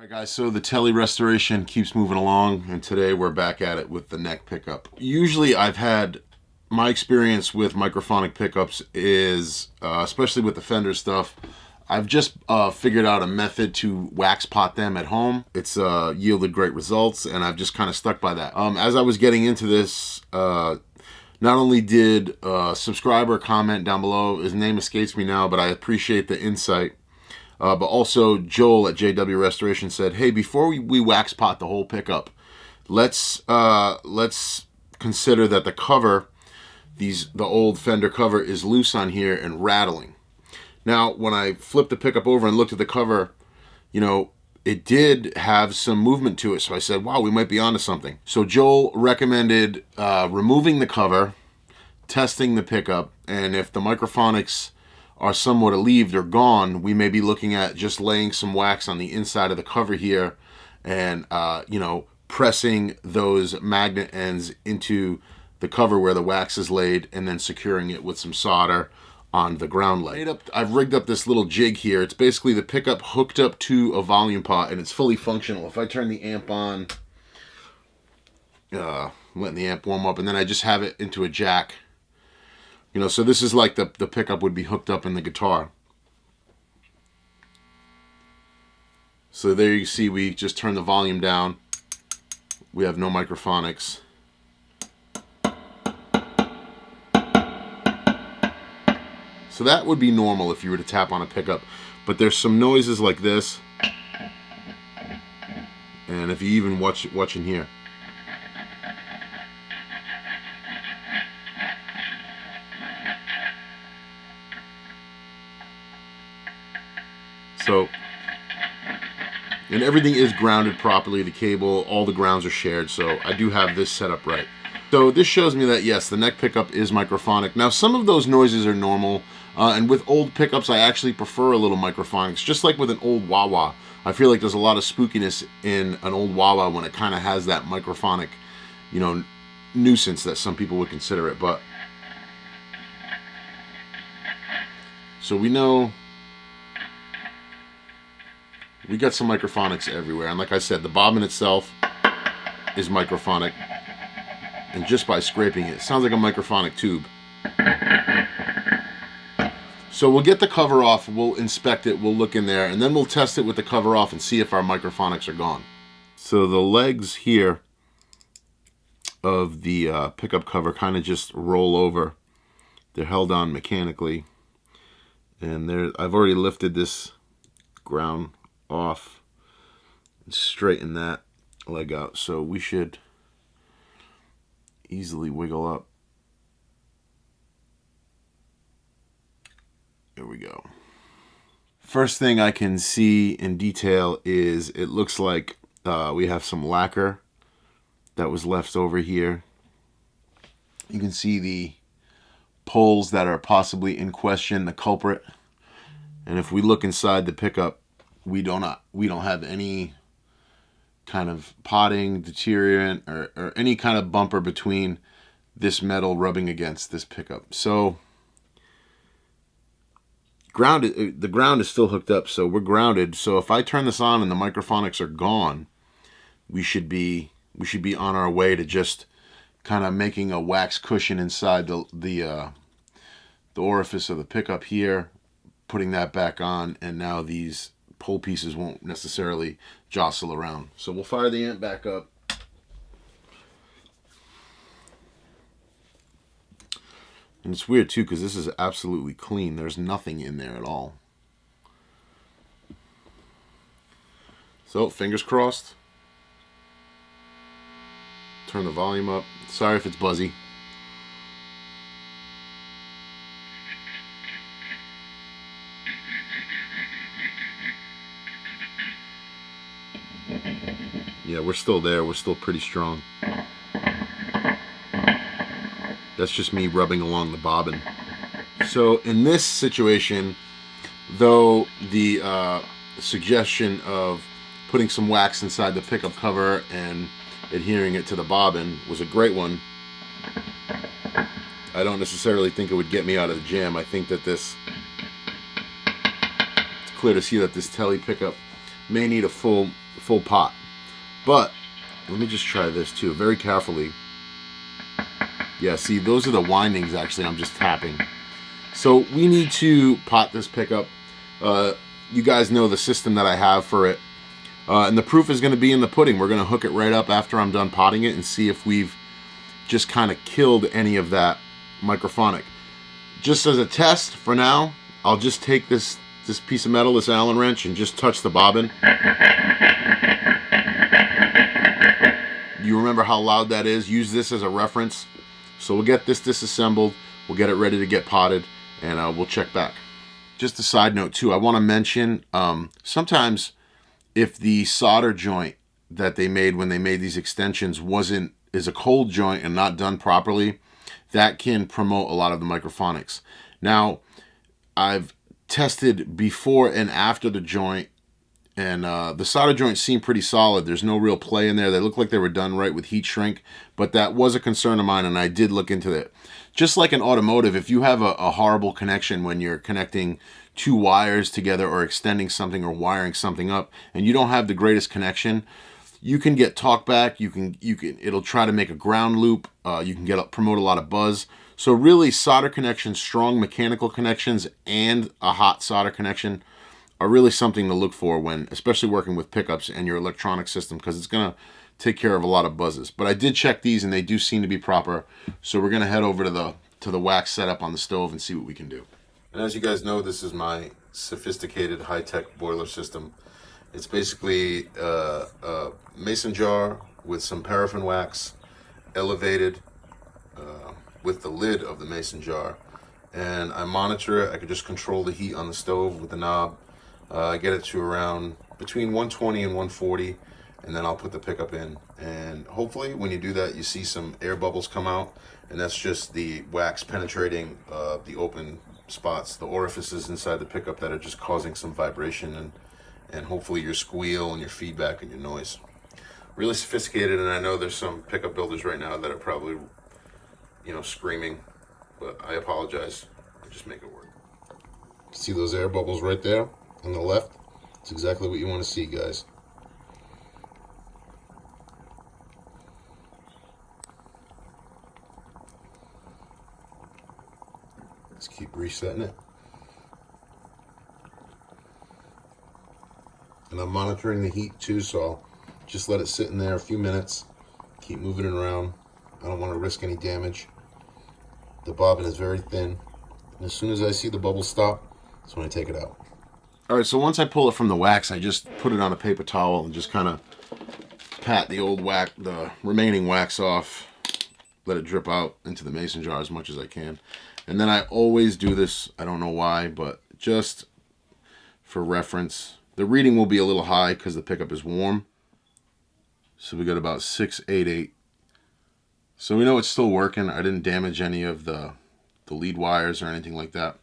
Alright guys, so the Tele restoration keeps moving along, and today we're back at it with the neck pickup. Usually I've had, my experience with microphonic pickups is, especially with the Fender stuff, I've just figured out a method to wax pot them at home. It's yielded great results, and I've just kind of stuck by that. As I was getting into this, not only did a subscriber comment down below, his name escapes me now, but I appreciate the insight. But also Joel at JW Restoration said, hey, before we wax pot the whole pickup, let's consider that the cover, the old Fender cover, is loose on here and rattling. Now, when I flipped the pickup over and looked at the cover, you know, it did have some movement to it. So I said, wow, we might be onto something. So Joel recommended removing the cover, testing the pickup, and if the microphonics are somewhat alleviated or gone, we may be looking at just laying some wax on the inside of the cover here and, you know, pressing those magnet ends into the cover where the wax is laid and then securing it with some solder on the ground leg. I've rigged up this little jig here. It's basically the pickup hooked up to a volume pot, and it's fully functional. If I turn the amp on, I'm letting the amp warm up, and then I just have it into a jack. You know, so this is like the pickup would be hooked up in the guitar. So there you see we just turn the volume down. We have no microphonics. So that would be normal if you were to tap on a pickup. But there's some noises like this. And if you even watch in here. So, and everything is grounded properly, the cable, all the grounds are shared, so I do have this set up right. So this shows me that, yes, the neck pickup is microphonic. Now, some of those noises are normal, and with old pickups, I actually prefer a little microphonics, just like with an old wah-wah. I feel like there's a lot of spookiness in an old wah-wah when it kind of has that microphonic, you know, nuisance that some people would consider it, but... So we know... we got some microphonics everywhere, and like I said, the bobbin itself is microphonic, and just by scraping it, it sounds like a microphonic tube. So we'll get the cover off, we'll inspect it, we'll look in there, and then we'll test it with the cover off and see if our microphonics are gone. So the legs here of the pickup cover kind of just roll over. They're held on mechanically, and I've already lifted this ground off and straighten that leg out, so we should easily wiggle up. There we go. First thing I can see in detail is it looks like we have some lacquer that was left over here. You can see the poles that are possibly in question, the culprit. And if we look inside the pickup, we don't have any kind of potting, deteriorating, or any kind of bumper between this metal rubbing against this pickup. So the ground is still hooked up, so we're grounded. So if I turn this on and the microphonics are gone, we should be on our way to just kind of making a wax cushion inside the orifice of the pickup here, putting that back on, and now these pole pieces won't necessarily jostle around. So we'll fire the amp back up. And it's weird too, because this is absolutely clean. There's nothing in there at all. So fingers crossed. Turn the volume up. Sorry if it's buzzy. Yeah, we're still there. We're still pretty strong. That's just me rubbing along the bobbin. So in this situation, though the suggestion of putting some wax inside the pickup cover and adhering it to the bobbin was a great one, I don't necessarily think it would get me out of the jam. I think that it's clear to see that this Tele pickup may need a full full pot. But let me just try this too, very carefully. Yeah, see, those are the windings actually I'm just tapping. So we need to pot this pickup. You guys know the system that I have for it. And the proof is going to be in the pudding. We're going to hook it right up after I'm done potting it and see if we've just kind of killed any of that microphonic. Just as a test for now, I'll just take this piece of metal, this Allen wrench, and just touch the bobbin. You remember how loud that is? Use this as a reference. So we'll get this disassembled, we'll get it ready to get potted, and we'll check back. Just a side note too, I want to mention, sometimes if the solder joint that they made when they made these extensions is a cold joint and not done properly, that can promote a lot of the microphonics. Now, I've tested before and after the joint, and the solder joints seem pretty solid. There's no real play in there. They look like they were done right with heat shrink, but that was a concern of mine, and I did look into it. Just like in automotive, if you have a horrible connection when you're connecting two wires together or extending something or wiring something up, and you don't have the greatest connection, you can get talkback. It'll try to make a ground loop. You can promote a lot of buzz. So really, solder connections, strong mechanical connections, and a hot solder connection are really something to look for when, especially working with pickups and your electronic system, because it's going to take care of a lot of buzzes. But I did check these, and they do seem to be proper. So we're going to head over to the wax setup on the stove and see what we can do. And as you guys know, this is my sophisticated high-tech boiler system. It's basically a mason jar with some paraffin wax, elevated with the lid of the mason jar. And I monitor it. I can just control the heat on the stove with the knob. I get it to around between 120 and 140, and then I'll put the pickup in. And hopefully when you do that, you see some air bubbles come out, and that's just the wax penetrating the open spots, the orifices inside the pickup that are just causing some vibration and hopefully your squeal and your feedback and your noise. Really sophisticated, and I know there's some pickup builders right now that are probably, screaming, but I apologize. I just make it work. See those air bubbles right there on the left? It's exactly what you want to see, guys. Let's keep resetting it. And I'm monitoring the heat too, so I'll just let it sit in there a few minutes. Keep moving it around. I don't want to risk any damage. The bobbin is very thin. And as soon as I see the bubbles stop, that's when I take it out. All right, so once I pull it from the wax, I just put it on a paper towel and just kind of pat the remaining wax off, let it drip out into the mason jar as much as I can. And then I always do this, I don't know why, but just for reference. The reading will be a little high because the pickup is warm. So we got about 688. So we know it's still working. I didn't damage any of the lead wires or anything like that.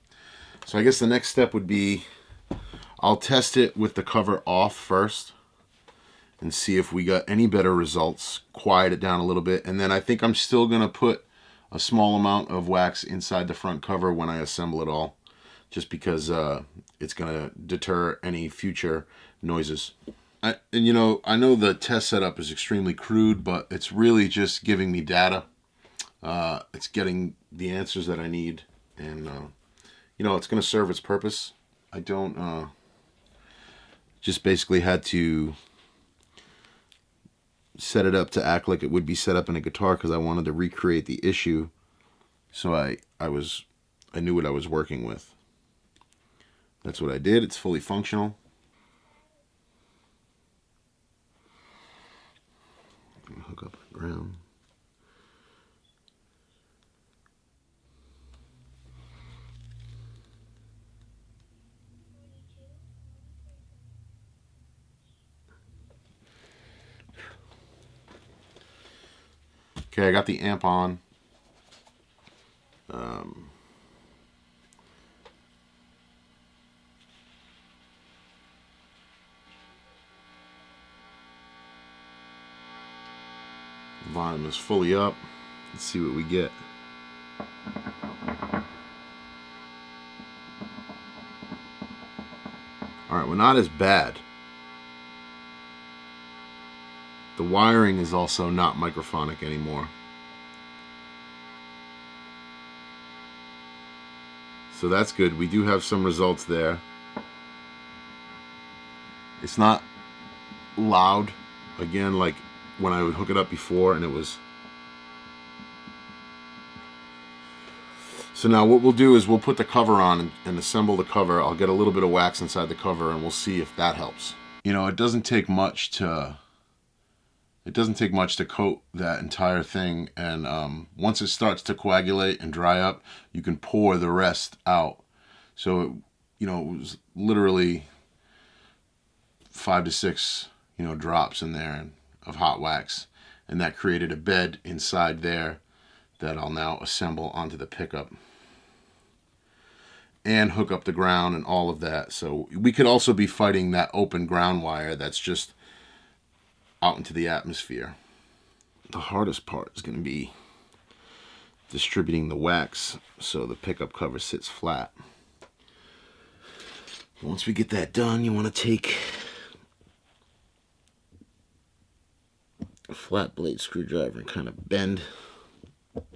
So I guess the next step would be I'll test it with the cover off first and see if we got any better results. Quiet it down a little bit. And then I think I'm still going to put a small amount of wax inside the front cover when I assemble it all, just because it's going to deter any future noises. I know the test setup is extremely crude, but it's really just giving me data. It's getting the answers that I need, and it's going to serve its purpose. I don't just basically had to set it up to act like it would be set up in a guitar because I wanted to recreate the issue, so I knew what I was working with. That's what I did. It's fully functional. Hook up the ground. Okay, I got the amp on. Volume is fully up. Let's see what we get. All right, we're not as bad. The wiring is also not microphonic anymore. So that's good. We do have some results there. It's not loud, again, like when I would hook it up before and it was. So now what we'll do is we'll put the cover on and assemble the cover. I'll get a little bit of wax inside the cover and we'll see if that helps. You know, it doesn't take much to coat that entire thing, and once it starts to coagulate and dry up, you can pour the rest out. So it was literally 5 to 6 drops in there of hot wax, and that created a bed inside there that I'll now assemble onto the pickup and hook up the ground and all of that. So we could also be fighting that open ground wire that's just out into the atmosphere. The hardest part is going to be distributing the wax so the pickup cover sits flat. Once we get that done, you want to take a flat blade screwdriver and kind of bend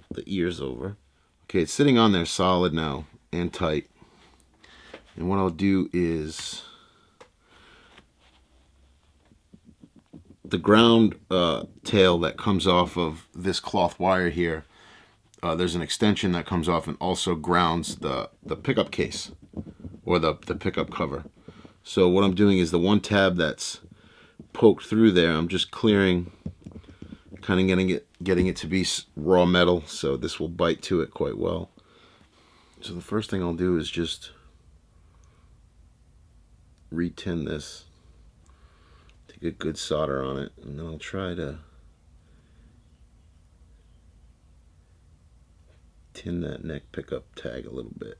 the ears over. Okay, it's sitting on there solid now and tight. And what I'll do is the ground tail that comes off of this cloth wire here, there's an extension that comes off and also grounds the pickup case or the pickup cover. So what I'm doing is the one tab that's poked through there, I'm just clearing, kind of getting it to be raw metal, so this will bite to it quite well. So the first thing I'll do is just re-tin this, take a good solder on it, and then I'll try to tin that neck pickup tag a little bit.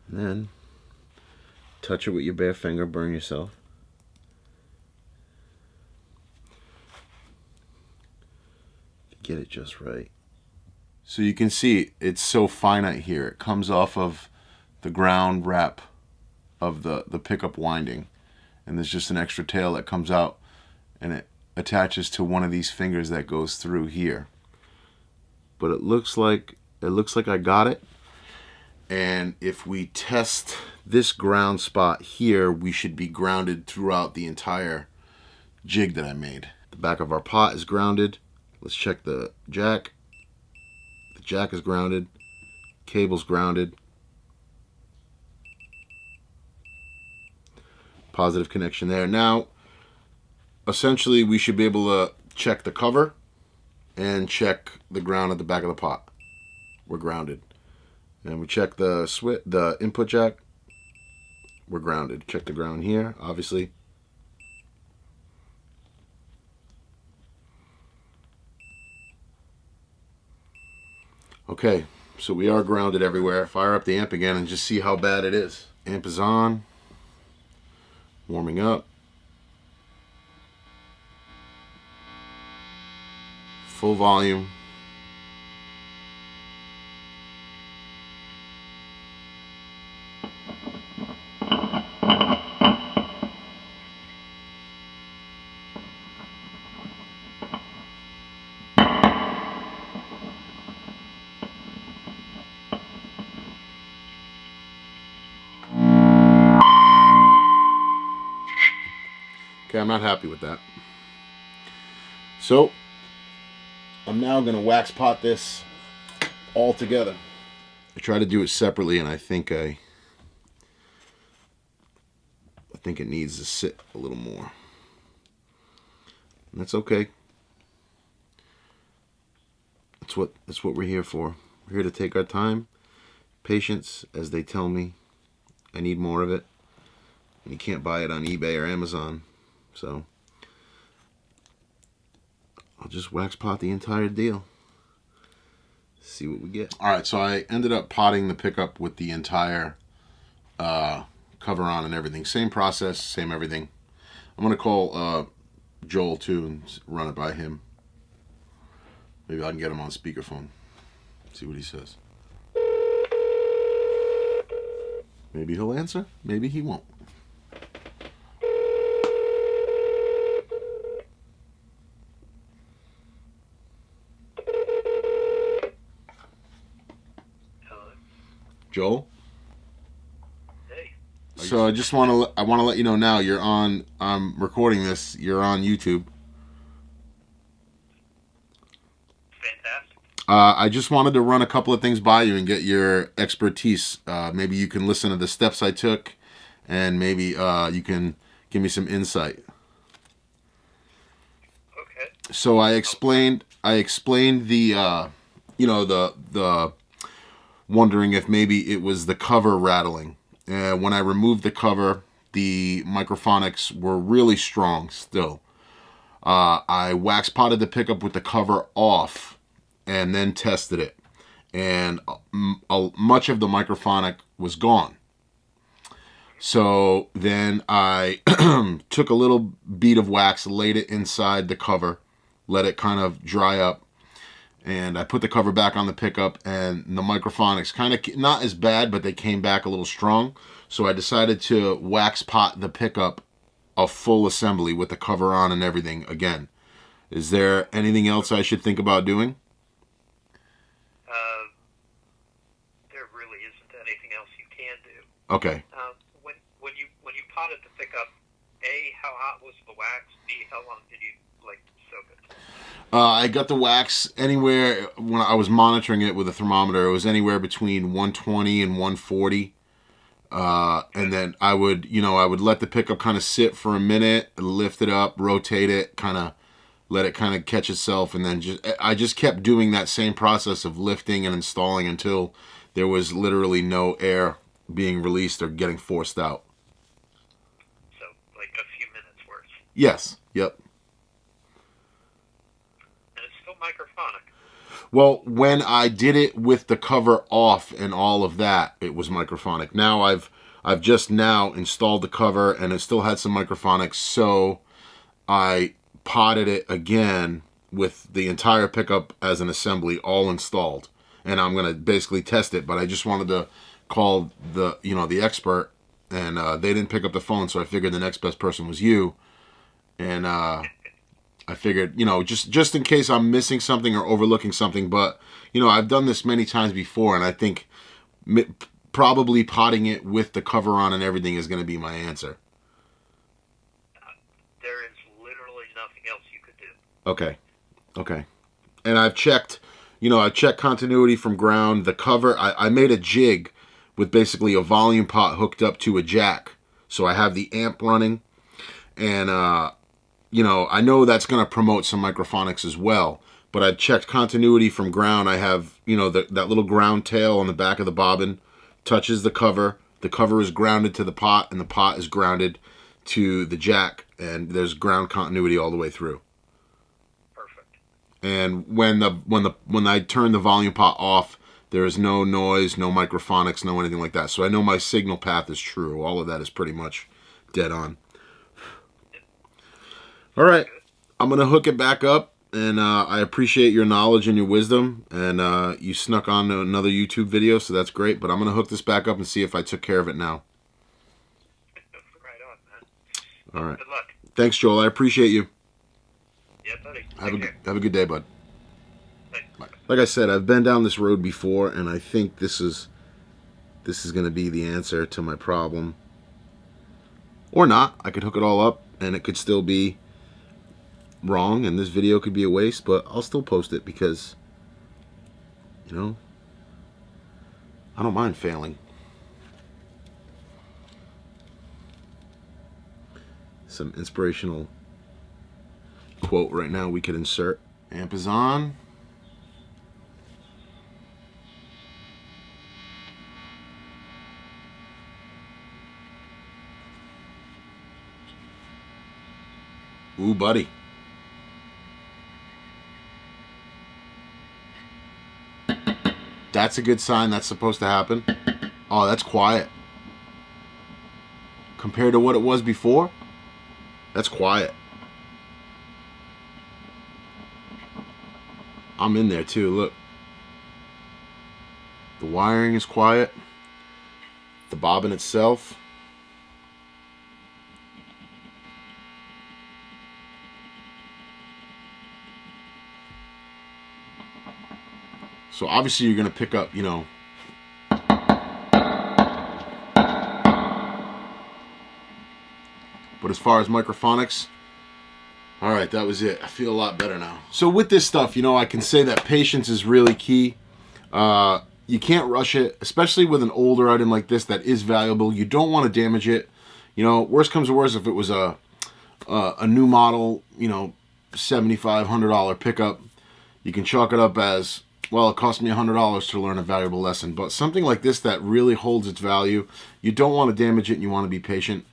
And then touch it with your bare finger, burn yourself. Get it just right. So you can see it's so finite here. It comes off of the ground wrap of the pickup winding, and there's just an extra tail that comes out and it attaches to one of these fingers that goes through here. But it looks like I got it. And if we test this ground spot here, we should be grounded throughout the entire jig that I made. The back of our pot is grounded. Let's check the jack. The jack is grounded. Cable's grounded. Positive connection there. Now, essentially, we should be able to check the cover and check the ground at the back of the pot. We're grounded. And we check the input jack. We're grounded. Check the ground here, obviously. Okay, so we are grounded everywhere. Fire up the amp again and just see how bad it is. Amp is on. Warming up. Full volume. Okay, I'm not happy with that. So, I'm now going to wax pot this all together. I tried to do it separately, and I think it needs to sit a little more. And that's okay. That's what we're here for. We're here to take our time, patience, as they tell me. I need more of it. And you can't buy it on eBay or Amazon. So I'll just wax pot the entire deal. See what we get. All right, so I ended up potting the pickup with the entire cover on and everything. Same process, same everything. I'm gonna call Joel too and run it by him. Maybe I can get him on speakerphone. See what he says. Maybe he'll answer. Maybe he won't. Joel? Hey. So I just want to let you know now you're on. I'm recording this. You're on YouTube. Fantastic. I just wanted to run a couple of things by you and get your expertise. Maybe you can listen to the steps I took, and maybe you can give me some insight. Okay. So I explained the the wondering if maybe it was the cover rattling. And when I removed the cover, the microphonics were really strong still. I wax potted the pickup with the cover off and then tested it. And much of the microphonic was gone. So then I took a little bead of wax, laid it inside the cover, let it kind of dry up, and I put the cover back on the pickup, and the microphonics kind of not as bad, but they came back a little strong. So I decided to wax pot the pickup a full assembly with the cover on and everything again. Is there anything else I should think about doing? Uh, there really isn't anything else you can do. Okay. When you potted the pickup, A, how hot was the wax? B, how long did you soak it? I got the wax anywhere when I was monitoring it with a thermometer. It was anywhere between 120 and 140. And then I would let the pickup kind of sit for a minute, lift it up, rotate it, kind of let it kind of catch itself, and then I just kept doing that same process of lifting and installing until there was literally no air being released or getting forced out. So, like a few minutes worth. Yes. Yep. And it's still microphonic. Well, when I did it with the cover off and all of that, it was microphonic. Now I've just now installed the cover and it still had some microphonics, so I potted it again with the entire pickup as an assembly all installed. And I'm going to basically test it, but I just wanted to call the expert, and they didn't pick up the phone, so I figured the next best person was you. And I figured, just in case I'm missing something or overlooking something, but, I've done this many times before, and I think probably potting it with the cover on and everything is going to be my answer. There is literally nothing else you could do. Okay. And I've checked continuity from ground. The cover, I made a jig with basically a volume pot hooked up to a jack. So I have the amp running, and I know that's going to promote some microphonics as well, but I checked continuity from ground. I have, that little ground tail on the back of the bobbin touches the cover. The cover is grounded to the pot, and the pot is grounded to the jack, and there's ground continuity all the way through. Perfect. And when I turn the volume pot off, there is no noise, no microphonics, no anything like that. So I know my signal path is true. All of that is pretty much dead on. All right, I'm going to hook it back up, and I appreciate your knowledge and your wisdom, and you snuck on to another YouTube video, so that's great, but I'm going to hook this back up and see if I took care of it now. Right on, man. All right. Good luck. Thanks, Joel. I appreciate you. Yeah, buddy. Have a good day, bud. Thanks. Like I said, I've been down this road before, and I think this is going to be the answer to my problem. Or not. I could hook it all up, and it could still be wrong, and this video could be a waste, but I'll still post it because, I don't mind failing. Some inspirational quote right now we could insert. Amp is on. Ooh, buddy. That's a good sign. That's supposed to happen. Oh, that's quiet. Compared to what it was before, that's quiet. I'm in there too, look. The wiring is quiet. The bobbin itself. So obviously you're going to pick up, But as far as microphonics, all right, that was it. I feel a lot better now. So with this stuff, you know, I can say that patience is really key. You can't rush it, especially with an older item like this that is valuable. You don't want to damage it. You know, worst comes to worst, if it was a new model, you know, $7,500 pickup, you can chalk it up as, well, it cost me $100 to learn a valuable lesson. But something like this that really holds its value, you don't want to damage it and you want to be patient.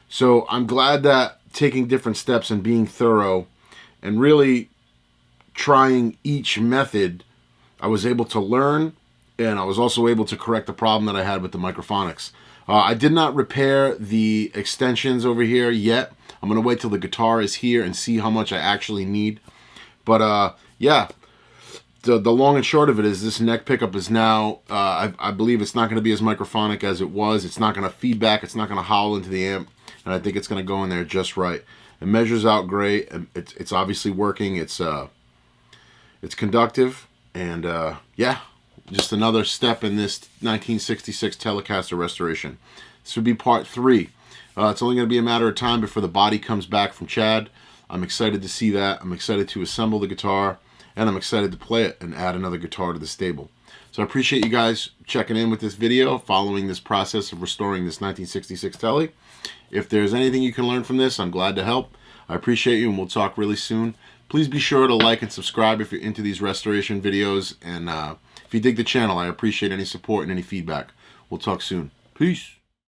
So I'm glad that taking different steps and being thorough and really trying each method, I was able to learn, and I was also able to correct the problem that I had with the microphonics. I did not repair the extensions over here yet. I'm going to wait till the guitar is here and see how much I actually need. But yeah, the long and short of it is this neck pickup is now, I believe it's not going to be as microphonic as it was. It's not going to feedback. It's not going to howl into the amp. And I think it's going to go in there just right. It measures out great. It's obviously working. It's conductive. And yeah, just another step in this 1966 Telecaster restoration. This would be part 3. It's only going to be a matter of time before the body comes back from Chad. I'm excited to see that. I'm excited to assemble the guitar, and I'm excited to play it and add another guitar to the stable. So I appreciate you guys checking in with this video, following this process of restoring this 1966 Tele. If there's anything you can learn from this, I'm glad to help. I appreciate you, and we'll talk really soon. Please be sure to like and subscribe if you're into these restoration videos. And if you dig the channel, I appreciate any support and any feedback. We'll talk soon. Peace.